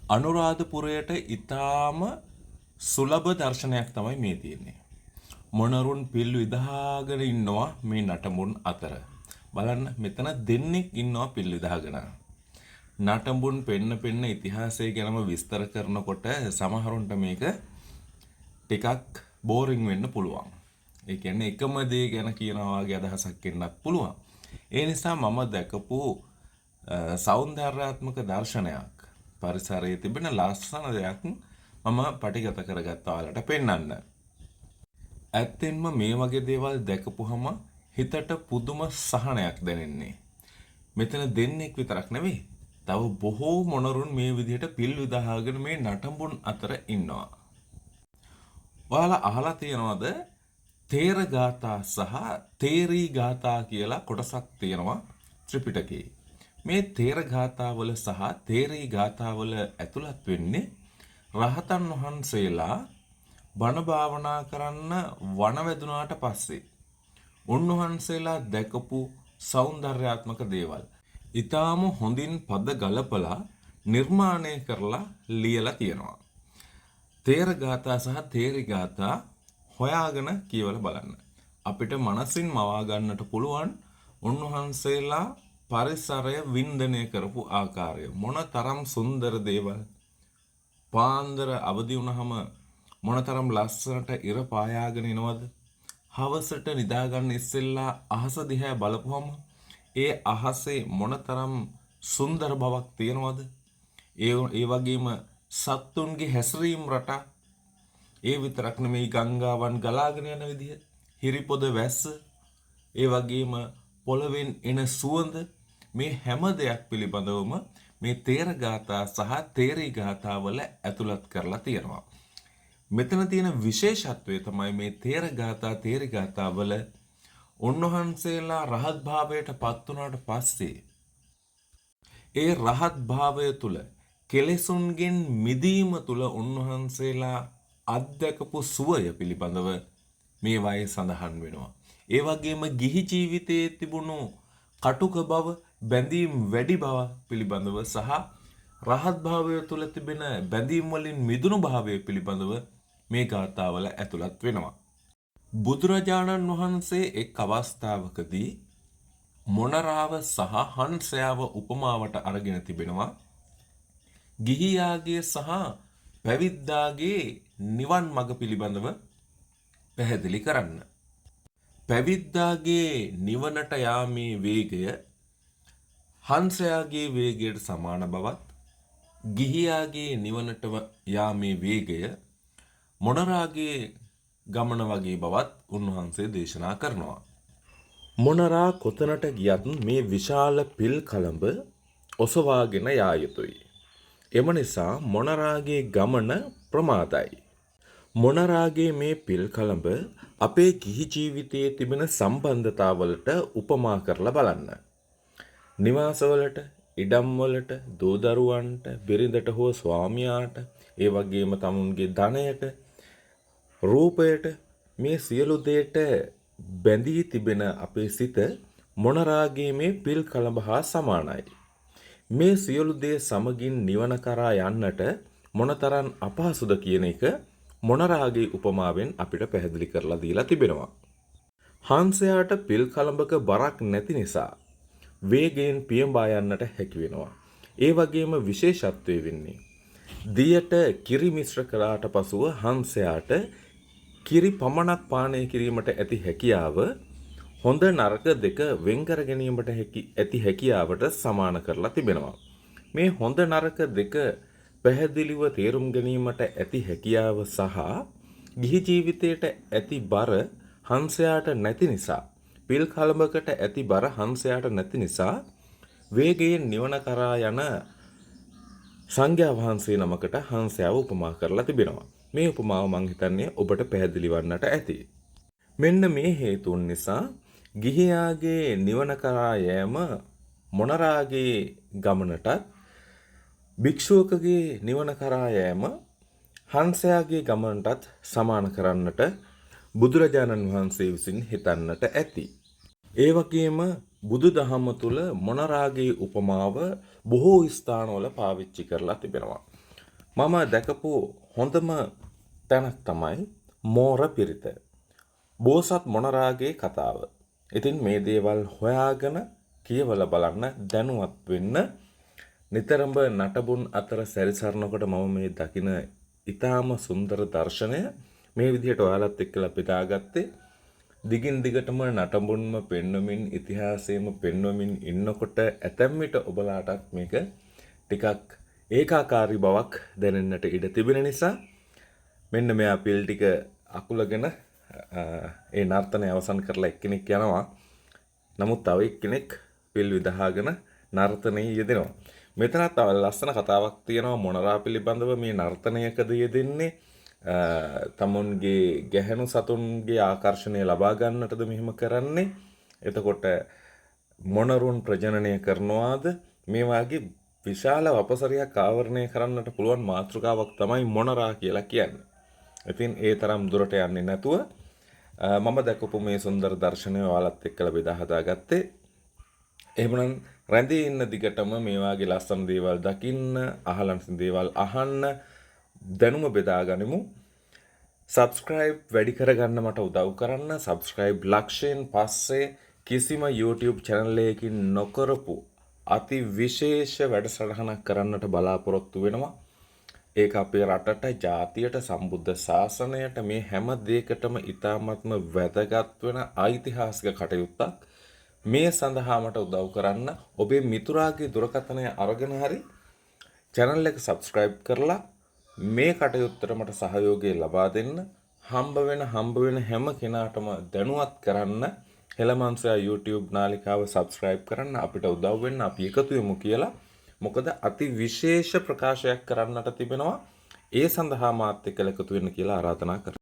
අනුරාධපුරයට ඊටාම සුලභ දර්ශනයක් තමයි මේ තියෙන්නේ. මොණරුන් පිල් විදහාගෙන ඉන්නවා මේ නටඹුන් අතර. බලන්න මෙතන දෙන්නෙක් ඉන්නවා පිල් විදහාගෙන. නටඹුන් පෙන්න ඉතිහාසය ගැනම විස්තර කරනකොට සමහරුන්ට මේක ටිකක් බෝරින් වෙන්න පුළුවන්. ඒ කියන්නේ එකම දේ ගැන කියනවා වගේ අදහසක් එන්නත් පුළුවන්. ඒ නිසා මම දැකපු සෞන්දර්යාත්මක දර්ශනයක් පරිසරයේ තිබෙන ලස්සන දෙයක් මම පටිගත කරගත්තා ඔයාලට පෙන්වන්න. ඇත්තෙන්ම මේ වගේ දේවල් දැකපුවම හිතට පුදුම සහනයක් දැනෙන්නේ. මෙතන දෙන්නෙක් විතරක් නෙවෙයි. තව බොහෝ මොණරුන් මේ විදිහට පිල් විදහාගෙන මේ නටඹුන් අතර ඉන්නවා. ඔයාලා අහලා තියෙනවද තේර ගාථා සහ තේරී ගාථා කියලා කොටසක් තියෙනවා ත්‍රිපිටකයේ. මේ තේර ගාථාවල සහ තේරී ගාථාවල ඇතුළත් වෙන්නේ රහතන් වහන්සේලා බණ භාවනා කරන්න වනවැදුනාට පස්සේ උන්වහන්සේලා දැකපු සෞන්දර්යාත්මක දේවල් ඊටාම හොඳින් පද ගලපලා නිර්මාණය කරලා ලියලා තියෙනවා. තේර ගාථා සහ තේරි ගාථා හොයාගෙන කියවලා බලන්න. අපිට මනසින් මවා ගන්නට පුළුවන් උන්වහන්සේලා පරිසරය වින්දනය කරපු ආකාරය මොනතරම් සුන්දර දේවල්. පාන්දර අවදි වුණාම මොනතරම් ලස්සනට ඉර පායාගෙන එනවද? හවසට නිදාගන්න ඉස්සෙල්ලා අහස දිහා බලපුවම ඒ අහසේ මොනතරම් සුන්දර බවක් තියෙනවද? ඒ වගේම සත්තුන්ගේ හැසිරීම් රටා ඒ විතරක් නෙමෙයි ගංගාවන් ගලාගෙන යන විදිය, හිරිපොද වැස්ස, ඒ වගේම පොළවෙන් එන සුවඳ මේ හැම දෙයක් පිළිබඳවම මේ තේර ගාථා සහ තේරී ගාථා වල ඇතුළත් කරලා තියෙනවා. මෙතන තියෙන විශේෂත්වය තමයි මේ තේර ගාථා තේරී ගාථා වල උන්වහන්සේලා රහත් භාවයට පත් වුණාට පස්සේ ඒ රහත් භාවය තුල කෙලෙසුන්ගෙන් මිදීම තුල උන්වහන්සේලා අත්දකපු සුවය පිළිබඳව මේ වයේ සඳහන් වෙනවා. ඒ වගේම ගිහි ජීවිතයේ තිබුණු කටුක බව, බැඳීම් වැඩි බව පිළිබඳව සහ රහත් භාවය තුල තිබෙන බැඳීම් වලින් මිදුණු භාවය පිළිබඳව මේ ගාථාවල ඇතුළත් වෙනවා. බුදුරජාණන් වහන්සේ එක් අවස්ථාවකදී මොණරාව සහ හංසයාව උපමාවට අරගෙන තිබෙනවා. ගිහියාගේ සහ පැවිද්දාගේ නිවන් මඟ පිළිබඳව පැහැදිලි කරන්න. පැවිද්දාගේ නිවනට යාමේ වේගය හංසයාගේ වේගයට සමාන බවත්, ගිහියාගේ නිවනට යාමේ වේගය මොණරාගේ ගමන වගේ බවත් උන්වහන්සේ දේශනා කරනවා. මොණරා කොතනට ගියත් මේ විශාල පිල් කළඹ ඔසවාගෙන යා යුතුයි. එම නිසා මොණරාගේ ගමන ප්‍රමාදයි. මොණරාගේ මේ පිල් කළඹ අපේ ගිහි ජීවිතයේ තිබෙන සම්බන්ධතාවලට උපමා කරලා බලන්න. නිවාසවලට, ඉඩම්වලට, දූදරුවන්ට, බිරිඳට හෝ ස්වාමියාට, ඒ වගේම තමුන්ගේ ධනයට, රූපයට මේ සියලු දේට බැඳී තිබෙන අපේ සිත මොණරාගේ මේ පිල් කළඹ හා සමානයි. මේ සියලු දේ සමගින් නිවන කරා යන්නට මොනතරම් අපහසුද කියන එක මොණරාගේ උපමාවෙන් අපිට පැහැදිලි කරලා දීලා තිබෙනවා. හංසයාට පිල් කළඹක බරක් නැති නිසා වේගයෙන් පියඹා යන්නට හැකි වෙනවා. ඒ වගේම විශේෂත්වය වෙන්නේ දියට කිරි මිශ්‍ර කළාට පසුව හංසයාට කිරි පමණක් පානය කිරීමට ඇති හැකියාව හොඳ නරක දෙක වෙන් කර ගැනීමට ඇති හැකියාවට සමාන කරලා තිබෙනවා. මේ හොඳ නරක දෙක පැහැදිලිව තේරුම් ගැනීමට ඇති හැකියාව සහ ගිහි ජීවිතයට ඇති බර හංසයාට නැති නිසා, පිල් කළඹකට ඇති බර හංසයාට නැති නිසා වේගයෙන් නිවන කරා යන සංඝයා වහන්සේ නමකට හංසයාව උපමා කරලා තිබෙනවා. මේ උපමාව මං හිතන්නේ ඔබට පැහැදිලි වන්නට ඇති. මෙන්න මේ හේතුන් නිසා ගිහියාගේ නිවන කරා යෑම මොණරාගේ ගමනටත්, භික්ෂුවකගේ නිවන කරා යෑම හංසයාගේ ගමනටත් සමාන කරන්නට බුදුරජාණන් වහන්සේ විසින් හිතන්නට ඇති. ඒ වගේම බුදුදහම තුල මොණරාගේ උපමාව බොහෝ ස්ථානවල පාවිච්චි කරලා තිබෙනවා. මම දැකපු හොඳම තැනක් තමයි මෝර පිරිත. බෝසත් මොණරාගේ කතාව. ඉතින් මේ දේවල් හොයාගෙන කියවලා බලන්න දැනුවත් වෙන්න නිතරම නටබුන් අතර සැරිසරනකොට මම මේ දකින ඊටාම සුන්දර දර්ශනය මේ විදිහට ඔයාලත් එක්කලා බෙදාගත්තේ දිගින් දිගටම නටබුන්ම පෙන්වමින් ඉතිහාසයේම පෙන්වමින් ඉන්නකොට ඇතැම් විට ඔබලාටත් මේක ටිකක් ඒකාකාරී බවක් දැනෙන්නට ඉඩ තිබෙන නිසා මෙන්න මේ අපිල් ටික අකුලගෙන ඒ නර්තනය අවසන් කරලා එක්කෙනෙක් යනවා. නමුත් තව එක්කෙනෙක් පිල් විදහාගෙන නර්තනයේ යෙදෙනවා. මෙතනත් තව ලස්සන කතාවක් තියෙනවා මොණරා පිළිබඳව. මේ නර්තනයකද යෙදෙන්නේ තමුන්ගේ ගැහැණු සතුන්ගේ ආකර්ෂණය ලබා ගන්නටද මෙහෙම කරන්නේ. එතකොට මොණරුන් ප්‍රජනනය කරනවාද? මේ වාගේ විශාල වපසරියක් ආවරණය කරන්නට පුළුවන් මාතෘකාවක් තමයි මොණරා කියලා කියන්නේ. ඉතින් ඒ තරම් දුරට යන්නේ නැතුව මම දැකපු මේ සුන්දර දර්ශනය ඔයාලත් එක්කලා බෙදා හදාගත්තේ. එහෙමනම් රැඳී ඉන්න දිගටම මේ වාගේ ලස්සන දේවල් දකින්න, අහලන් දේවල් අහන්න, දැනුම බෙදා ගනිමු. subscribe වැඩි කරගන්න මට උදව් කරන්න. subscribe ලක්ෂයෙන් පස්සේ කිසිම YouTube channel එකකින් නොකරපු අති විශේෂ වැඩසටහනක් කරන්නට බලාපොරොත්තු වෙනවා. ඒක අපේ රටට, ජාතියට, සම්බුද්ධ ශාසනයට මේ හැම දෙයකටම ඉතාමත්ම වැදගත් වෙන ඓතිහාසික කටයුත්තක්. මේ සඳහා මට උදව් කරන්න ඔබේ මිතුරාගේ දුරකථනය අරගෙන හරි channel එක subscribe කරලා මේ කටයුත්තට මට සහයෝගය ලබා දෙන්න. හම්බ වෙන හැම කෙනාටම දැනුවත් කරන්න හෙළමන්සයා YouTube නාලිකාව subscribe කරන්න, අපිට උදව් වෙන්න, අපි එකතු වෙමු කියලා. මොකද අති විශේෂ ප්‍රකාශයක් කරන්නට තිබෙනවා. ඒ සඳහා මාත් එක්ක එකතු වෙන්න කියලා ආරාධනා කරනවා.